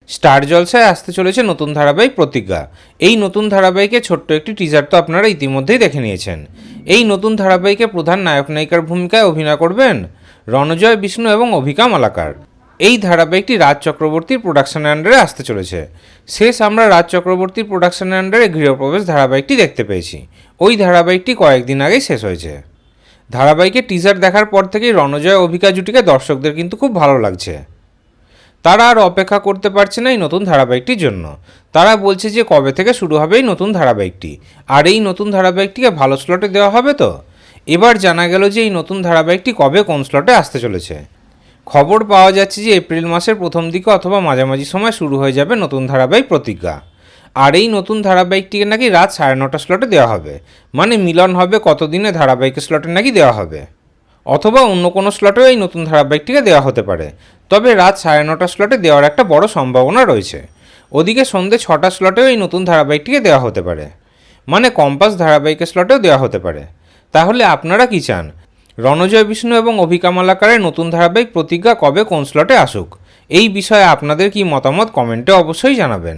Star জলসায় আসতে চলেছে নতুন ধারাবাহিক প্রতিজ্ঞা। এই নতুন ধারাবাহিকে ছোট্ট একটি টিজার তো আপনারা ইতিমধ্যেই দেখে নিয়েছেন। এই নতুন ধারাবাহিকে প্রধান নায়ক নায়িকার ভূমিকায় অভিনয় করবেন রণজয় বিষ্ণু এবং অভিকা মালাকার। এই ধারাবাহিকটি রাজ চক্রবর্তীর প্রোডাকশনের আন্ডারে আসতে চলেছে। শেষ আমরা রাজ চক্রবর্তীর প্রোডাকশনের আন্ডারে গৃহপ্রবেশ ধারাবাহিকটি দেখতে পেয়েছি। ওই ধারাবাহিকটি কয়েকদিন আগেই শেষ হয়েছে। ধারাবাহিকের টিজার দেখার পর থেকেই রণজয় অভিকা জুটিকে দর্শকদের কিন্তু খুব ভালো লাগছে। তারা আর অপেক্ষা করতে পারছে না এই নতুন ধারাবাহিকটির জন্য। তারা বলছে যে কবে থেকে শুরু হবে এই নতুন ধারাবাহিকটি, আর এই নতুন ধারাবাহিকটিকে ভালো স্লটে দেওয়া হবে। তো এবার জানা গেল যে এই নতুন ধারাবাহিকটি কবে কোন স্লটে আসতে চলেছে। খবর পাওয়া যাচ্ছে যে এপ্রিল মাসের প্রথম দিকে অথবা মাঝামাঝি সময় শুরু হয়ে যাবে নতুন ধারাবাহিক প্রতিজ্ঞা। আর এই নতুন ধারাবাহিকটিকে নাকি রাত 9:30 স্লটে দেওয়া হবে। মানে মিলন হবে কতদিনে ধারাবাহিকের স্লটে নাকি দেওয়া হবে, অথবা অন্য কোনো স্লটেও এই নতুন ধারাবাহিকটিকে দেওয়া হতে পারে। তবে রাত 9:30 স্লটে দেওয়ার একটা বড় সম্ভাবনা রয়েছে। ওদিকে সন্ধ্যে 6টা স্লটেও এই নতুন ধারাবাহিকটিকে দেওয়া হতে পারে, মানে কম্পাস ধারাবাহিকের স্লটেও দেওয়া হতে পারে। তাহলে আপনারা কি চান, রণজয় বিষ্ণু এবং অভিকা মালাকারের নতুন ধারাবাহিক প্রতিজ্ঞা কবে কোন স্লটে আসুক? এই বিষয়ে আপনাদের কি মতামত কমেন্টে অবশ্যই জানাবেন।